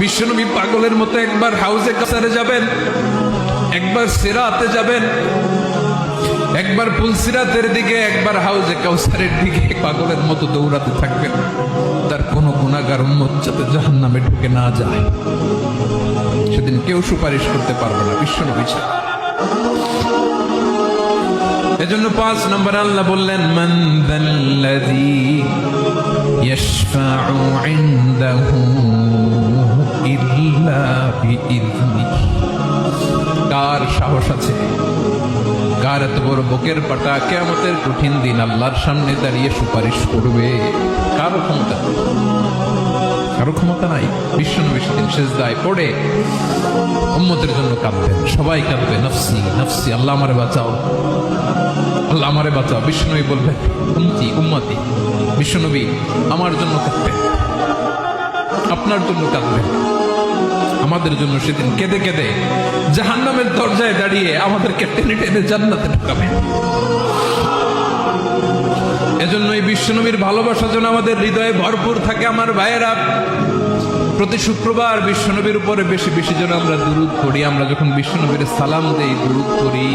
বিশ্বনবী পাগলের মতো একবার হাউজে কাসারে যাবেন, একবার সিরাতে যাবেন, একবার পুলসিরাতের দিকে, একবার হাউজে কাউসারের দিকে পাগলের মতো দৌড়াতে থাকবেন। তার কোন গুনাহগার উম্মত যাতে জাহান্নামে ঢুকে না যায়, সেদিন কেউ সুপারিশ করতে পারবে না বিশ্বনবী ছাড়া। এজন্য ৫ নম্বর আল্লাহ বললেন, মান যাল্লাযী ইয়াশফাউ ইনদাহু ইল্লা বিইযনিহি। কার সাহস আছে, কার এত বড় বুকের পাটা কিয়ামতের কঠিন দিন আল্লাহর সামনে দাঁড়িয়ে সুপারিশ করবে? কারো ক্ষমতা, কারো ক্ষমতা নাই। বিশ্বনবী সেদিন সিজদায় পড়ে উম্মতের জন্য কাঁদবেন, সবাই কাঁদবে, নফসি নফসি, আল্লাহ আমারে বাঁচাও, আল্লাহ আমারে বাঁচাও। বিশ্বনবী বলবেন, উম্মতি উম্মতি। বিশ্বনবী আমার জন্য কাঁদবেন, আপনার জন্য কাঁদবেন, আমাদের জন্য সেদিন কেঁদে কেঁদে জাহান্নামের দরজায় দাঁড়িয়ে আমাদেরকে টেনে টেনে জান্নাতে ঢুকাবেন। এজন্য এই বিশ্বনবীর ভালোবাসা যেন আমাদের হৃদয়ে ভরপুর থাকে। আমার ভাইয়েরা, প্রতি শুক্রবার বিশ্বনবীর উপরে বেশি বেশি যেন আমরা দুরূদ পড়ি। আমরা যখন বিশ্বনবীর সালাম দেই, দুরূদ পড়ি,